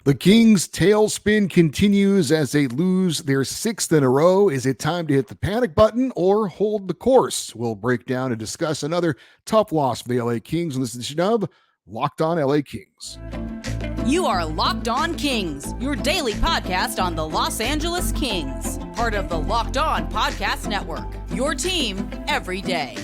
The Kings' tailspin continues as they lose their sixth in a row. Is it time to hit the panic button or hold the course? We'll break down and discuss another tough loss for the LA Kings on this edition of Locked On LA Kings. You are Locked On Kings, your daily podcast on the Los Angeles Kings, part of the Locked On Podcast Network, your team every day.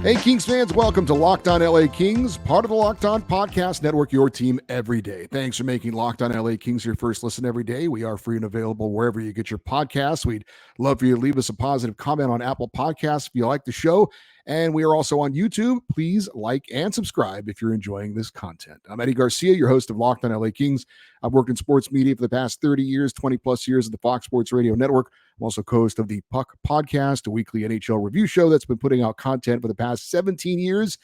Hey, Kings fans, welcome to Locked On LA Kings, part of the Locked On Podcast Network, your team every day. Thanks for making Locked On LA Kings your first listen every day. We are free and available wherever you get your podcasts. We'd love for you to leave us a positive comment on Apple Podcasts if you like the show. And we are also on YouTube. Please like and subscribe if you're enjoying this content. I'm Eddie Garcia, your host of Locked On LA Kings. I've worked in sports media for the past 30 years, 20 plus years at the Fox Sports Radio Network. I'm also co-host of the Puck Podcast, a weekly NHL review show that's been putting out content for the past 17 years,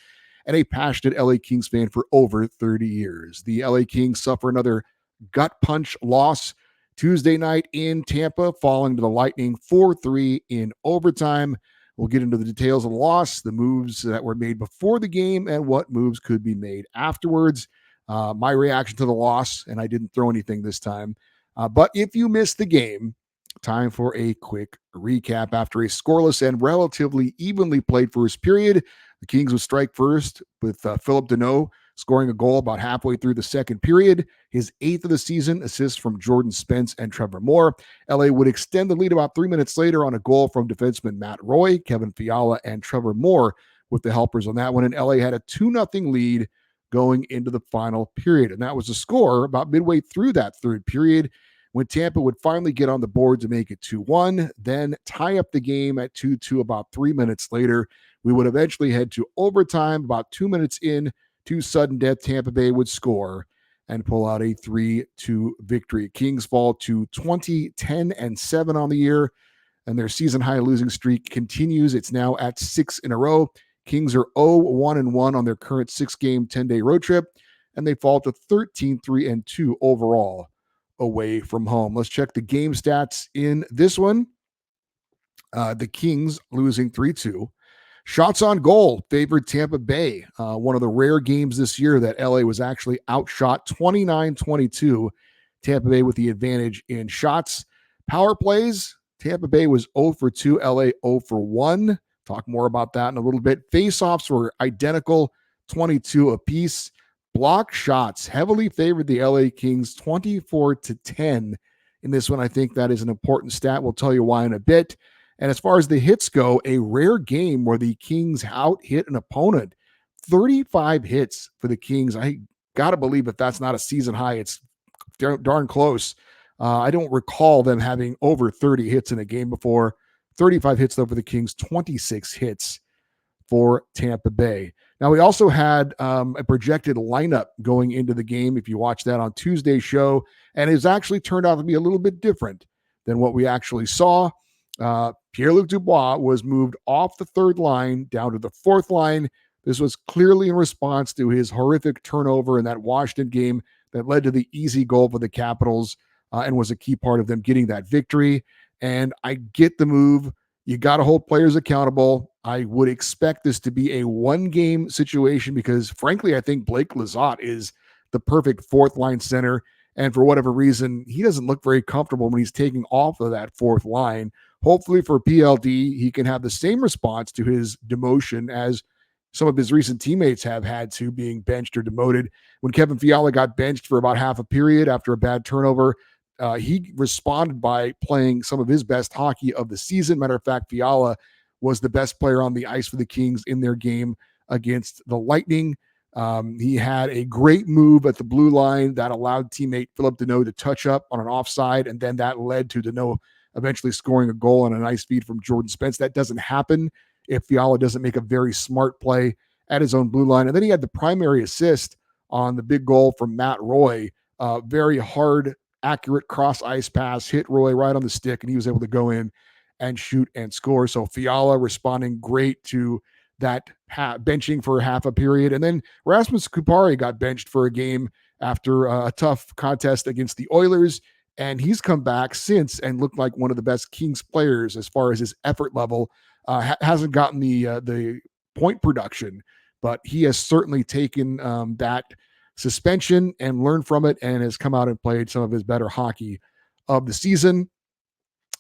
and a passionate LA Kings fan for over 30 years. The LA Kings suffer another gut punch loss Tuesday night in Tampa, falling to the Lightning 4-3 in overtime. We'll get into the details of the loss, the moves that were made before the game, and what moves could be made afterwards. My reaction to the loss, and I didn't throw anything this time. But if you missed the game, time for a quick recap. After a scoreless and relatively evenly played first period, the Kings would strike first with Phillip Danault scoring a goal about halfway through the second period. His 8th of the season, assists from Jordan Spence and Trevor Moore. LA would extend the lead about 3 minutes later on a goal from defenseman Matt Roy, Kevin Fiala, and Trevor Moore with the helpers on that one. And LA had a 2-0 lead going into the final period. And that was the score about midway through that third period, when Tampa would finally get on the board to make it 2-1, then tie up the game at 2-2 about 3 minutes later. We would eventually head to overtime. About 2 minutes in to sudden death, Tampa Bay would score and pull out a 3-2 victory. Kings fall to 20, 10, and 7 on the year, and their season-high losing streak continues. It's now at 6 in a row. Kings are 0-1-1 on their current 6-game, 10-day road trip, and they fall to 13, 3-2 overall away from home. Let's check the game stats in this one. The Kings losing 3-2. Shots on goal favored Tampa Bay. One of the rare games this year that LA was actually outshot 29-22. Tampa Bay with the advantage in shots. Power plays, Tampa Bay was 0 for 2, LA 0 for 1. Talk more about that in a little bit. Face-offs were identical, 22 apiece. Block shots heavily favored the LA Kings 24-10 in this one. I think that is an important stat. We'll tell you why in a bit. And as far as the hits go, a rare game where the Kings out-hit an opponent. 35 hits for the Kings. I got to believe if that's not a season high, it's darn close. I don't recall them having over 30 hits in a game before. 35 hits, though, for the Kings, 26 hits for Tampa Bay. Now, we also had a projected lineup going into the game, if you watch that on Tuesday's show, and it's actually turned out to be a little bit different than what we actually saw. Pierre-Luc Dubois was moved off the third line down to the fourth line. This was clearly in response to his horrific turnover in that Washington game that led to the easy goal for the Capitals and was a key part of them getting that victory. And I get the move. You got to hold players accountable. I would expect this to be a one-game situation because, frankly, I think Blake Lizotte is the perfect fourth-line center. And for whatever reason, he doesn't look very comfortable when he's taking off of that fourth line. Hopefully for PLD, he can have the same response to his demotion as some of his recent teammates have had to being benched or demoted. When Kevin Fiala got benched for about half a period after a bad turnover, he responded by playing some of his best hockey of the season. Matter of fact, Fiala was the best player on the ice for the Kings in their game against the Lightning. He had a great move at the blue line that allowed teammate Phillip Danault to touch up on an offside, and then that led to Danault eventually scoring a goal on a nice feed from Jordan Spence. That doesn't happen if Fiala doesn't make a very smart play at his own blue line. And then he had the primary assist on the big goal from Matt Roy. Very hard, accurate cross-ice pass, hit Roy right on the stick, and he was able to go in and shoot and score. So Fiala responding great to that benching for half a period. And then Rasmus Kupari got benched for a game after a tough contest against the Oilers. And he's come back since and looked like one of the best Kings players as far as his effort level hasn't gotten the point production, but he has certainly taken that suspension and learned from it and has come out and played some of his better hockey of the season.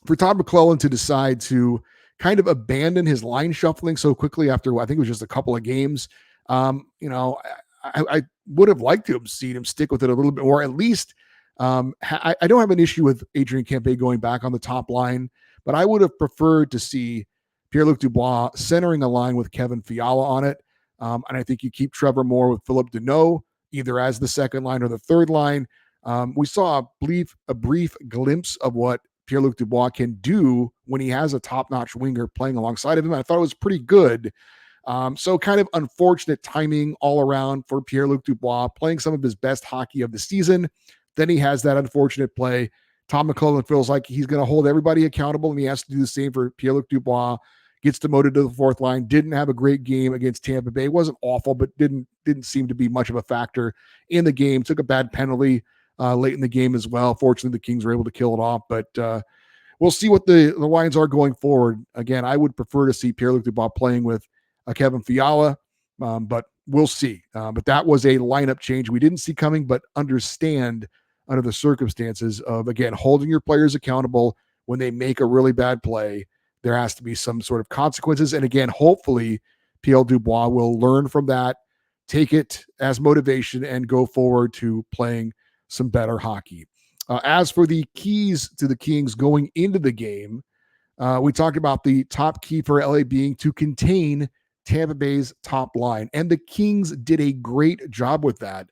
For Todd McLuhan to decide to kind of abandon his line shuffling so quickly after, I think it was just a couple of games, I would have liked to have seen him stick with it a little bit, or at least I don't have an issue with Adrien Kempe going back on the top line, but I would have preferred to see Pierre-Luc Dubois centering a line with Kevin Fiala on it. And I think you keep Trevor Moore with Phillip Danault, either as the second line or the third line. We saw a brief glimpse of what Pierre-Luc Dubois can do when he has a top-notch winger playing alongside of him. I thought it was pretty good. So kind of unfortunate timing all around for Pierre-Luc Dubois, playing some of his best hockey of the season. Then he has that unfortunate play. Todd McLuhan feels like he's going to hold everybody accountable, and he has to do the same for Pierre-Luc Dubois. Gets demoted to the fourth line. Didn't have a great game against Tampa Bay. Wasn't awful, but didn't seem to be much of a factor in the game. Took a bad penalty late in the game as well. Fortunately, the Kings were able to kill it off, but we'll see what the lines are going forward. Again, I would prefer to see Pierre-Luc Dubois playing with Kevin Fiala, but we'll see. But that was a lineup change we didn't see coming, but understand under the circumstances of, again, holding your players accountable when they make a really bad play. There has to be some sort of consequences. And again, hopefully Pierre Dubois will learn from that, take it as motivation, and go forward to playing some better hockey. As for the keys to the Kings going into the game, we talked about the top key for LA being to contain Tampa Bay's top line. And the Kings did a great job with that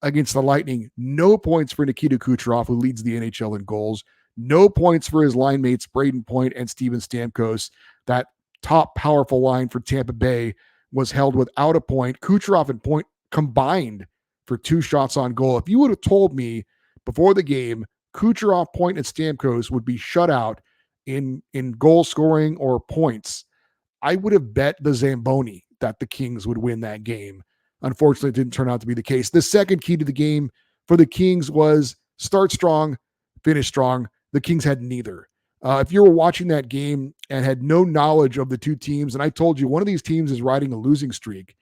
against the Lightning. No points for Nikita Kucherov, who leads the NHL in goals. No points for his line mates, Brayden Point and Steven Stamkos. That top powerful line for Tampa Bay was held without a point. Kucherov and Point combined for 2 shots on goal. If you would have told me before the game Kucherov, Point, and Stamkos would be shut out in goal scoring or points, I would have bet the Zamboni that the Kings would win that game. Unfortunately, it didn't turn out to be the case. The second key to the game for the Kings was start strong, finish strong. The Kings had neither. If you were watching that game and had no knowledge of the two teams, and I told you one of these teams is riding a losing streak,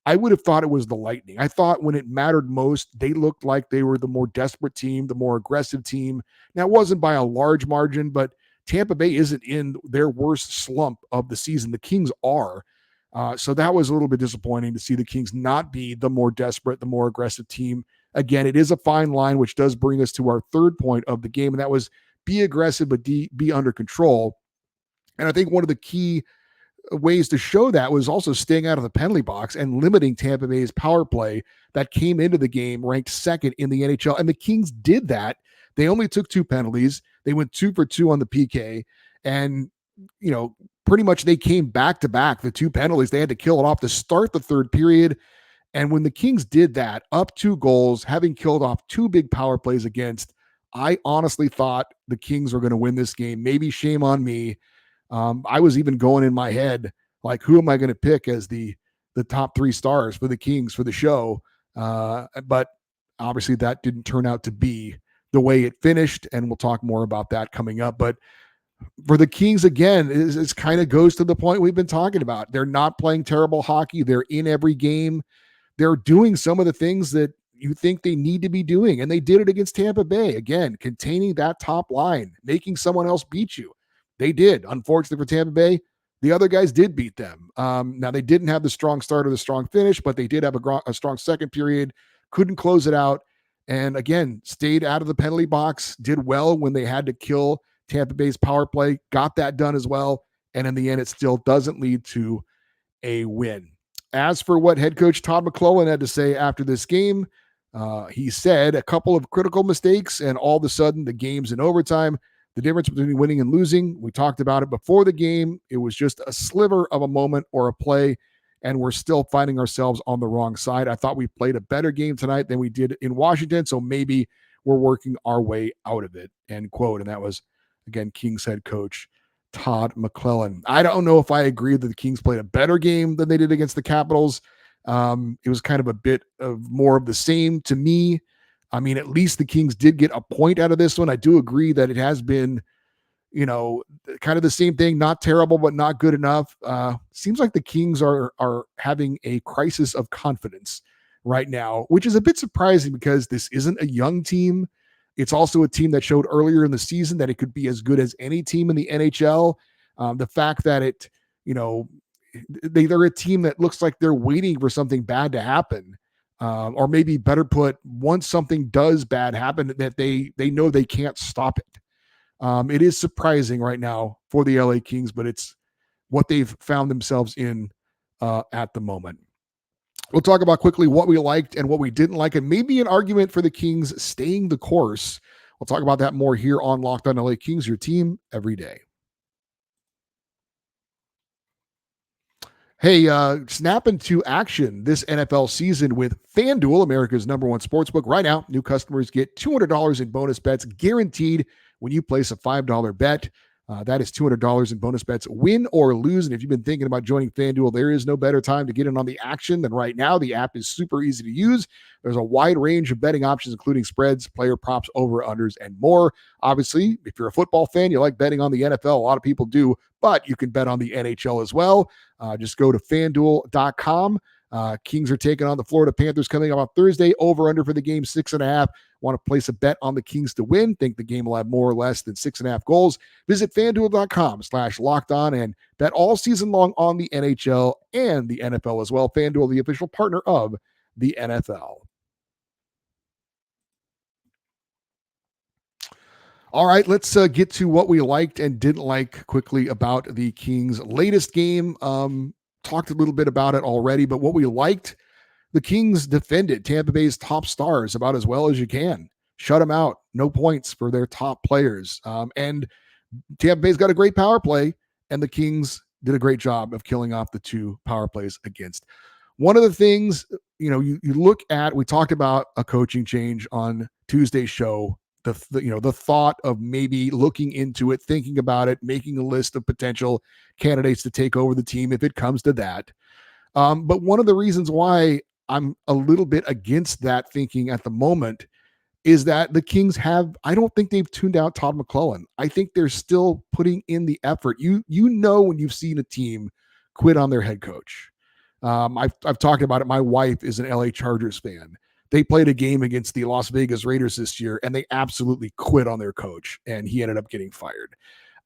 I would have thought it was the Lightning. I thought when it mattered most, they looked like they were the more desperate team, the more aggressive team. Now, it wasn't by a large margin, but Tampa Bay isn't in their worst slump of the season. The Kings are. So that was a little bit disappointing to see the Kings not be the more desperate, the more aggressive team. Again, it is a fine line, which does bring us to our third point of the game, and that was be aggressive, but be under control. And I think one of the key ways to show that was also staying out of the penalty box and limiting Tampa Bay's power play that came into the game ranked second in the NHL. And the Kings did that. They only took 2 penalties. They went 2 for 2 on the PK. And, pretty much they came back to back, the 2 penalties. They had to kill it off to start the third period. And when the Kings did that, up 2 goals, having killed off 2 big power plays against, I honestly thought the Kings were going to win this game. Maybe shame on me. I was even going in my head, like, who am I going to pick as the top 3 stars for the Kings for the show? But obviously that didn't turn out to be the way it finished, and we'll talk more about that coming up. But for the Kings, again, it kind of goes to the point we've been talking about. They're not playing terrible hockey. They're in every game. They're doing some of the things that you think they need to be doing, and they did it against Tampa Bay. Again, containing that top line, making someone else beat you. They did. Unfortunately for Tampa Bay, the other guys did beat them. Now, they didn't have the strong start or the strong finish, but they did have a strong second period, couldn't close it out, and again, stayed out of the penalty box, did well when they had to kill Tampa Bay's power play, got that done as well, and in the end, it still doesn't lead to a win. As for what head coach Todd McLuhan had to say after this game, he said a couple of critical mistakes, and all of a sudden, the game's in overtime. The difference between winning and losing, we talked about it before the game. It was just a sliver of a moment or a play, and we're still finding ourselves on the wrong side. I thought we played a better game tonight than we did in Washington, so maybe we're working our way out of it, end quote. And that was, again, Kings head coach Todd McLuhan. I don't know if I agree that the Kings played a better game than they did against the Capitals. It was kind of a bit of more of the same to me. I mean, at least the Kings did get a point out of this one. I do agree that it has been, kind of the same thing, not terrible, but not good enough. Seems like the Kings are having a crisis of confidence right now, which is a bit surprising because this isn't a young team. It's also a team that showed earlier in the season that it could be as good as any team in the NHL. The fact that they're a team that looks like they're waiting for something bad to happen. Or maybe better put, once something does bad happen, that they know they can't stop it. It is surprising right now for the LA Kings, but it's what they've found themselves in at the moment. We'll talk about quickly what we liked and what we didn't like, and maybe an argument for the Kings staying the course. We'll talk about that more here on Locked On LA Kings, your team every day. Hey, snap into action this NFL season with FanDuel, America's #1 sportsbook. Right now, new customers get $200 in bonus bets guaranteed when you place a $5 bet. That is $200 in bonus bets, win or lose. And if you've been thinking about joining FanDuel, there is no better time to get in on the action than right now. The app is super easy to use. There's a wide range of betting options, including spreads, player props, over-unders, and more. Obviously, if you're a football fan, you like betting on the NFL. A lot of people do, but you can bet on the NHL as well. Just go to FanDuel.com. Kings are taking on the Florida Panthers coming up on Thursday. Over-under for the game, 6.5. Want to place a bet on the Kings to win? Think the game will have more or less than 6.5 goals? Visit FanDuel.com/lockedon and bet all season long on the NHL and the NFL as well. FanDuel, the official partner of the NFL. All right, let's get to what we liked and didn't like quickly about the Kings' latest game. Talked a little bit about it already, but what we liked, the Kings defended Tampa Bay's top stars about as well as you can. Shut them out. No points for their top players. And Tampa Bay's got a great power play, and the Kings did a great job of killing off the 2 power plays against. One of the things, you look at, we talked about a coaching change on Tuesday's show. The thought of maybe looking into it, thinking about it, making a list of potential candidates to take over the team if it comes to that. But one of the reasons why I'm a little bit against that thinking at the moment is that the Kings I don't think they've tuned out Todd McLuhan. I think they're still putting in the effort. You know when you've seen a team quit on their head coach. I've talked about it. My wife is an LA Chargers fan. They played a game against the Las Vegas Raiders this year, and they absolutely quit on their coach, and he ended up getting fired.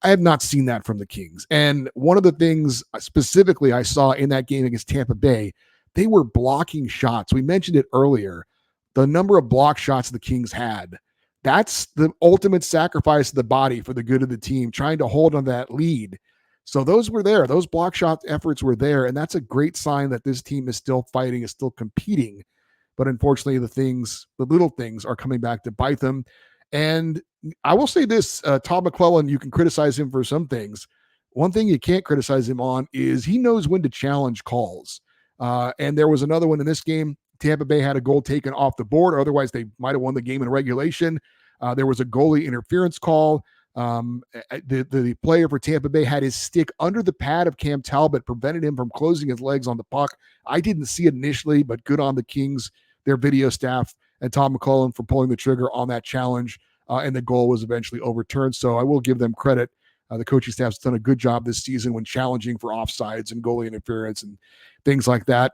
I have not seen that from the Kings. And one of the things specifically I saw in that game against Tampa Bay, they were blocking shots. We mentioned it earlier. The number of block shots the Kings had, that's the ultimate sacrifice of the body for the good of the team, trying to hold on that lead. So those were there. Those block shot efforts were there, and that's a great sign that this team is still fighting, is still competing. But unfortunately, the little things are coming back to bite them. And I will say this, Todd McLuhan, you can criticize him for some things. One thing you can't criticize him on is he knows when to challenge calls. And there was another one in this game. Tampa Bay had a goal taken off the board, or otherwise they might have won the game in regulation. There was a goalie interference call. The player for Tampa Bay had his stick under the pad of Cam Talbot, prevented him from closing his legs on the puck. I didn't see it initially, but good on the Kings, their video staff, and Todd McLuhan for pulling the trigger on that challenge, and the goal was eventually overturned. So I will give them credit. The coaching staff's done a good job this season when challenging for offsides and goalie interference and things like that.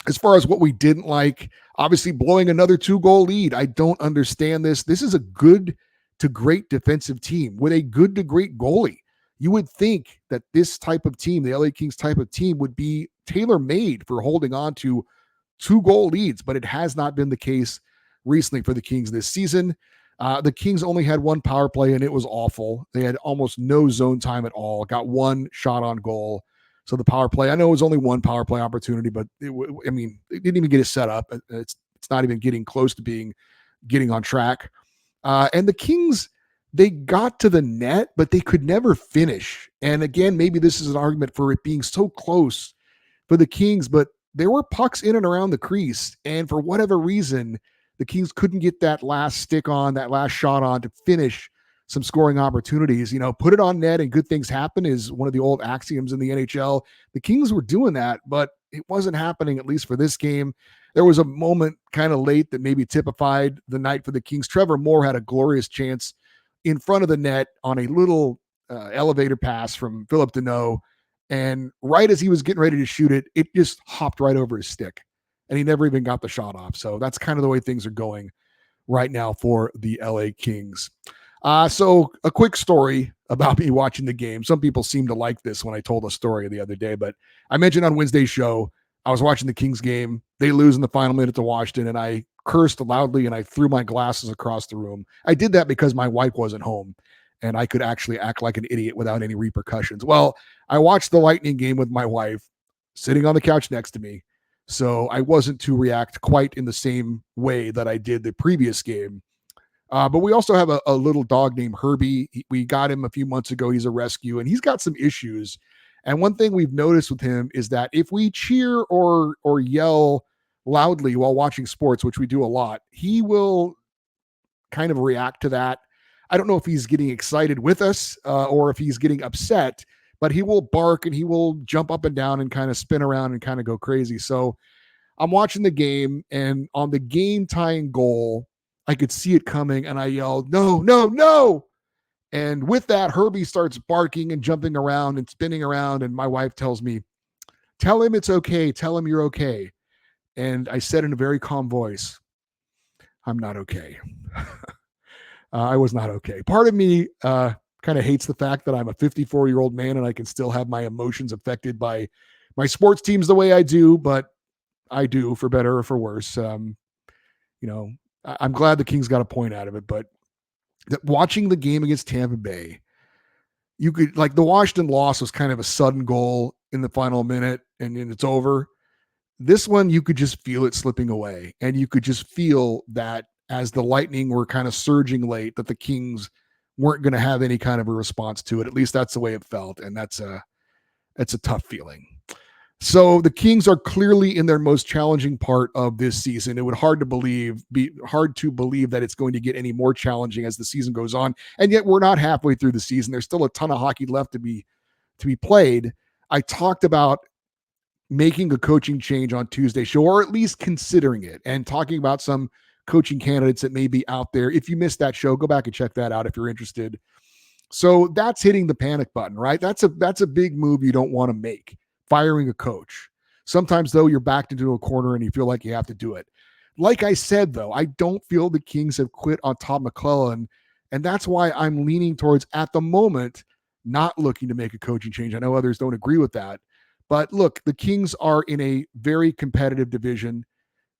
As far as what we didn't like, obviously blowing another 2-goal lead. I don't understand this. This is a good to great defensive team with a good to great goalie. You would think that this type of team, the LA Kings type of team, would be tailor-made for holding on to 2-goal leads, but it has not been the case recently for the Kings this season. The Kings only had 1 power play, and it was awful. They had almost no zone time at all, got 1 shot on goal. So the power play, I know it was only 1 power play opportunity, but it didn't even get it set up. It's not even getting close to getting on track. And the Kings, they got to the net, but they could never finish. And again, maybe this is an argument for it being so close for the Kings, but there were pucks in and around the crease. And for whatever reason, the Kings couldn't get that last stick on, that last shot on to finish some scoring opportunities. Put it on net and good things happen is one of the old axioms in the NHL. The Kings were doing that, but it wasn't happening, at least for this game. There was a moment kind of late that maybe typified the night for the Kings. Trevor Moore had a glorious chance in front of the net on a little elevator pass from Philip Deneau. And right as he was getting ready to shoot it, it just hopped right over his stick. And he never even got the shot off. So that's kind of the way things are going right now for the LA Kings. So a quick story about me watching the game. Some people seem to like this when I told a story the other day, but I mentioned on Wednesday's show, I was watching the Kings game. They lose in the final minute to Washington, and I cursed loudly and I threw my glasses across the room. I did that because my wife wasn't home and I could actually act like an idiot without any repercussions. Well, I watched the Lightning game with my wife sitting on the couch next to me, so I wasn't to react quite in the same way that I did the previous game. But we also have a little dog named Herbie. We got him a few months ago. He's a rescue, and he's got some issues. And one thing we've noticed with him is that if we cheer or yell loudly while watching sports, which we do a lot, he will kind of react to that. I don't know if he's getting excited with us or if he's getting upset, but he will bark and he will jump up and down and kind of spin around and kind of go crazy. So I'm watching the game, and on the game tying goal, I could see it coming, and I yelled, "No, no, no." And with that, Herbie starts barking and jumping around and spinning around, and my wife tells me, "Tell him it's okay. Tell him you're okay." And I said in a very calm voice, "I'm not okay." I was not okay. Part of me kind of hates the fact that I'm a 54-year-old man and I can still have my emotions affected by my sports teams the way I do, but I do, for better or for worse. I'm glad the Kings got a point out of it, but watching the game against Tampa Bay, you could, like, the Washington loss was kind of a sudden goal in the final minute and then it's over. This one, you could just feel it slipping away, and you could just feel that as the Lightning were kind of surging late, that the Kings weren't going to have any kind of a response to it. At least that's the way it felt, and it's a tough feeling. So the Kings are clearly in their most challenging part of this season. It would be hard to believe that it's going to get any more challenging as the season goes on. And yet we're not halfway through the season. There's still a ton of hockey left to be played. I talked about making a coaching change on Tuesday's show, or at least considering it, and talking about some coaching candidates that may be out there. If you missed that show, go back and check that out if you're interested. So that's hitting the panic button, right? That's a big move you don't want to make. Firing a coach. Sometimes, though, you're backed into a corner and you feel like you have to do it. Like I said, though, I don't feel the Kings have quit on Todd McLuhan, and that's why I'm leaning towards, at the moment, not looking to make a coaching change. I know others don't agree with that. But look, the Kings are in a very competitive division.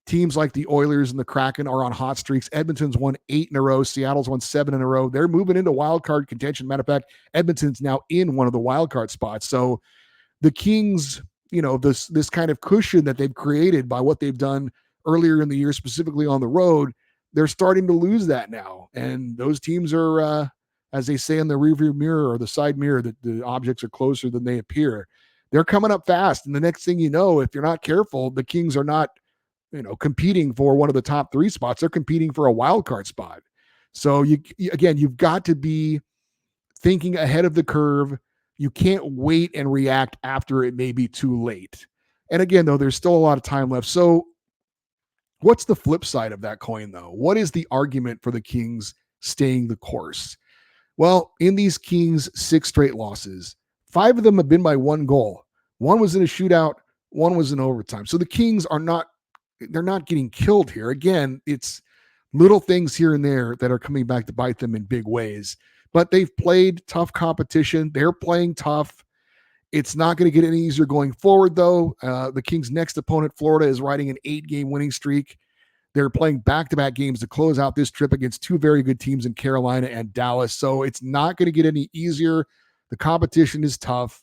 Teams like the Oilers and the Kraken are on hot streaks. Edmonton's won 8 in a row. Seattle's won 7 in a row. They're moving into wild card contention. Matter of fact, Edmonton's now in one of the wild card spots. So the Kings, this kind of cushion that they've created by what they've done earlier in the year, specifically on the road, they're starting to lose that now. And those teams are, as they say in the rearview mirror or the side mirror, that the objects are closer than they appear. They're coming up fast. And the next thing you know, if you're not careful, the Kings are not, competing for one of the top 3 spots. They're competing for a wild card spot. So you've got to be thinking ahead of the curve. You can't wait and react after it may be too late. And again, though, there's still a lot of time left. So what's the flip side of that coin, though? What is the argument for the Kings staying the course? Well, in these Kings 6 straight losses, 5 of them have been by 1 goal. 1 was in a shootout, 1 was in overtime. So the Kings they're not getting killed here. Again, it's little things here and there that are coming back to bite them in big ways. But they've played tough competition. They're playing tough. It's not going to get any easier going forward, though. The Kings' next opponent, Florida, is riding an 8-game winning streak. They're playing back-to-back games to close out this trip against 2 very good teams in Carolina and Dallas. So it's not going to get any easier. The competition is tough.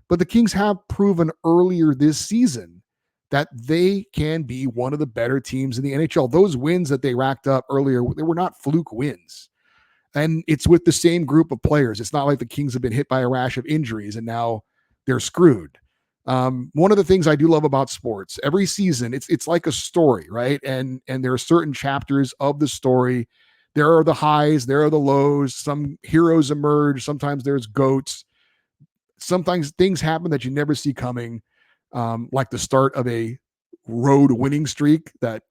But the Kings have proven earlier this season that they can be one of the better teams in the NHL. Those wins that they racked up earlier, they were not fluke wins. And it's with the same group of players. It's not like the Kings have been hit by a rash of injuries and now they're screwed. One of the things I do love about sports, every season, it's like a story, right? And there are certain chapters of the story. There are the highs, there are the lows. Some heroes emerge. Sometimes there's goats. Sometimes things happen that you never see coming, like the start of a road winning streak that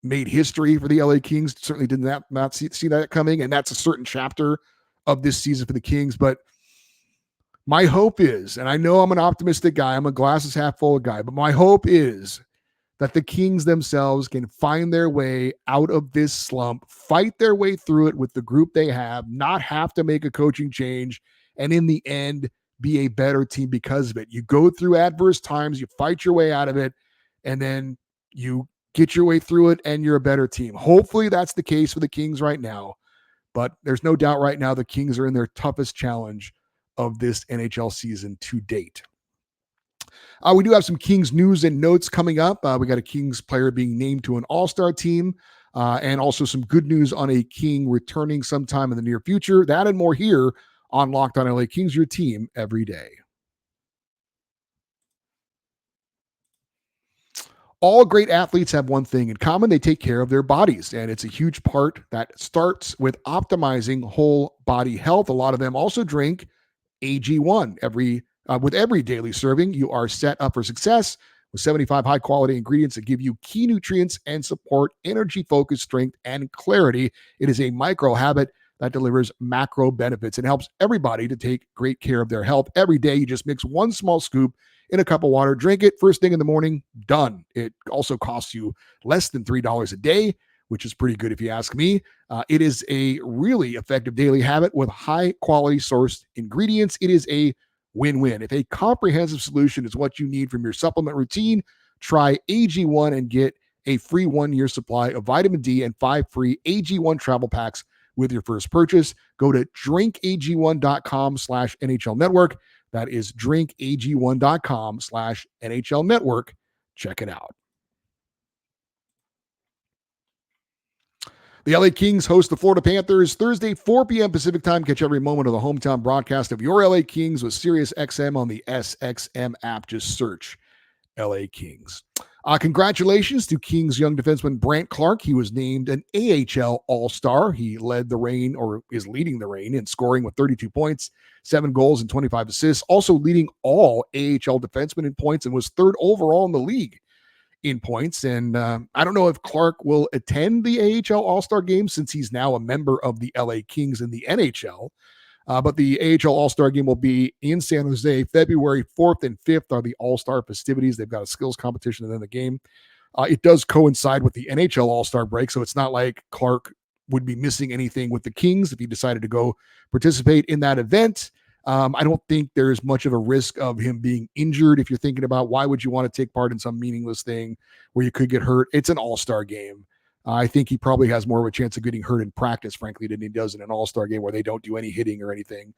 made history for the LA Kings. Certainly did not see that coming. And that's a certain chapter of this season for the Kings. But My hope is, and I know I'm an optimistic guy, I'm a glasses half full guy, but my hope is that the Kings themselves can find their way out of this slump, fight their way through it with the group they have, not have to make a coaching change, and in the end, be a better team because of it. You go through adverse times, you fight your way out of it, and then you get your way through it, and you're a better team. Hopefully, that's the case for the Kings right now. But there's no doubt right now the Kings are in their toughest challenge of this NHL season to date. We do have some Kings news and notes coming up. We got a Kings player being named to an all-star team, and also some good news on a King returning sometime in the near future. That and more here on Locked On LA Kings, your team every day. All great athletes have one thing in common. They take care of their bodies, and it's a huge part that starts with optimizing whole body health. A lot of them also drink AG1 with every daily serving. You are set up for success with 75 high quality ingredients that give you key nutrients and support energy, focus, strength, and clarity. It is a micro habit that delivers macro benefits and helps everybody to take great care of their health every day. You just mix one small scoop in a cup of water, drink it first thing in the morning, done. It also costs you less than $3 a day, which is pretty good if you ask me. It is a really effective daily habit with high quality sourced ingredients. It is a win-win. If a comprehensive solution is what you need from your supplement routine, try AG1 and get a free 1-year supply of vitamin D and 5 free AG1 travel packs with your first purchase. Go to drinkag1.com/NHL Network. That is drinkag1.com/NHL Network. Check it out. The LA Kings host the Florida Panthers Thursday, 4 p.m. Pacific time. Catch every moment of the hometown broadcast of your LA Kings with SiriusXM on the SXM app. Just search LA Kings. Congratulations to Kings young defenseman Branden Clark. He was named an AHL All-Star. He led the Reign, or is leading the Reign, in scoring with 32 points, 7 goals, and 25 assists. Also leading all AHL defensemen in points and was third overall in the league in points. And I don't know if Clark will attend the AHL All-Star game since he's now a member of the LA Kings in the NHL. But the AHL All-Star game will be in San Jose. February 4th and 5th are the All-Star festivities. They've got a skills competition and then the game. It does coincide with the NHL All-Star break, so it's not like Clark would be missing anything with the Kings if he decided to go participate in that event. I don't think there's much of a risk of him being injured. If you're thinking about why would you want to take part in some meaningless thing where you could get hurt, it's an all-star game. I think he probably has more of a chance of getting hurt in practice, frankly, than he does in an all-star game where they don't do any hitting or anything.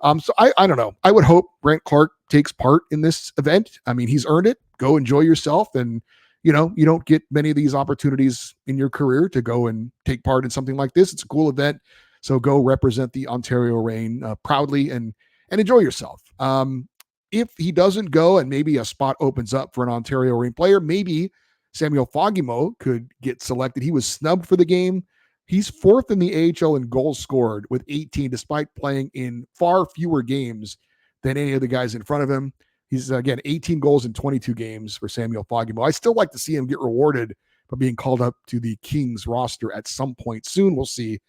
So I don't know. I would hope Branden Clark takes part in this event. I mean, he's earned it. Go enjoy yourself. And, you don't get many of these opportunities in your career to go and take part in something like this. It's a cool event. So go represent the Ontario Reign proudly and enjoy yourself. If he doesn't go and maybe a spot opens up for an Ontario Reign player, maybe Samuel Fagemo could get selected. He was snubbed for the game. He's 4th in the AHL in goals scored with 18, despite playing in far fewer games than any of the guys in front of him. He's, again, 18 goals in 22 games for Samuel Fagemo. I still like to see him get rewarded for being called up to the Kings roster at some point soon. We'll see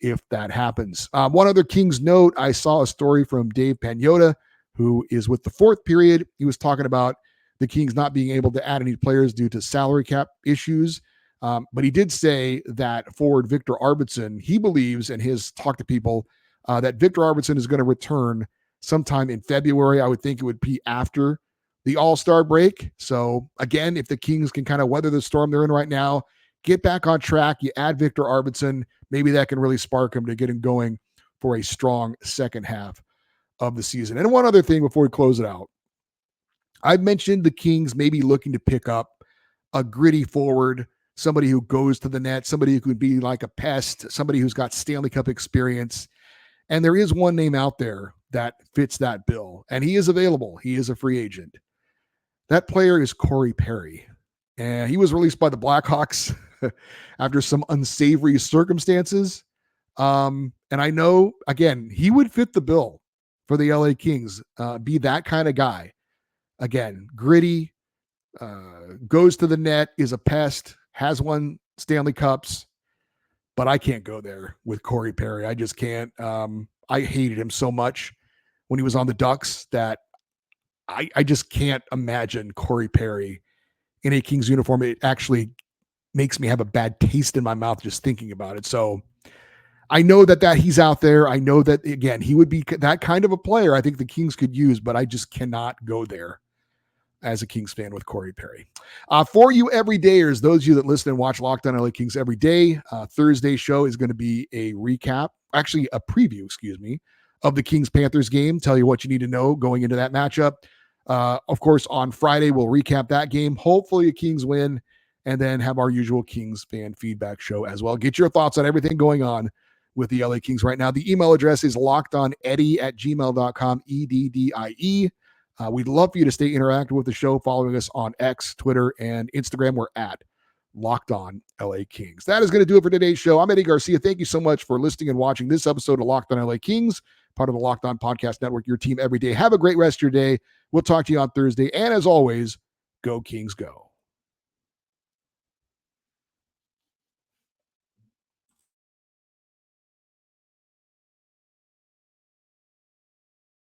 if that happens. One other Kings note, I saw a story from Dave Pagnotta, who is with the fourth period. He was talking about the Kings not being able to add any players due to salary cap issues. But he did say that forward Victor Arvidsson, he believes, and has talked to people, that Victor Arvidsson is going to return sometime in February. I would think it would be after the All-Star break. So again, if the Kings can kind of weather the storm they're in right now, get back on track, you add Victor Arvidsson, maybe that can really spark him to get him going for a strong second half of the season. And one other thing before we close it out. I've mentioned the Kings maybe looking to pick up a gritty forward, somebody who goes to the net, somebody who could be like a pest, somebody who's got Stanley Cup experience. And there is one name out there that fits that bill, and he is available. He is a free agent. That player is Corey Perry, and he was released by the Blackhawks after some unsavory circumstances. And I know, again, he would fit the bill for the LA Kings, be that kind of guy. Again, gritty, goes to the net, is a pest, has won Stanley Cups, but I can't go there with Corey Perry. I just can't. I hated him so much when he was on the Ducks that I just can't imagine Corey Perry in a Kings uniform. It actually makes me have a bad taste in my mouth just thinking about it. So I know that he's out there. I know that, again, he would be that kind of a player I think the Kings could use, but I just cannot go there as a Kings fan with Corey Perry. For you everydayers, those of you that listen and watch Locked On LA Kings every day, Thursday show is going to be a recap, actually a preview, of the Kings-Panthers game. Tell you what you need to know going into that matchup. Of course, on Friday, we'll recap that game. Hopefully the Kings win, and then have our usual Kings fan feedback show as well. Get your thoughts on everything going on with the LA Kings right now. The email address is lockedoneddie@gmail.com, EDDIE. We'd love for you to stay interactive with the show, following us on X, Twitter, and Instagram. We're at Locked On LA Kings. That is going to do it for today's show. I'm Eddie Garcia. Thank you so much for listening and watching this episode of Locked On LA Kings, part of the Locked On Podcast Network, your team every day. Have a great rest of your day. We'll talk to you on Thursday. And as always, go Kings, go.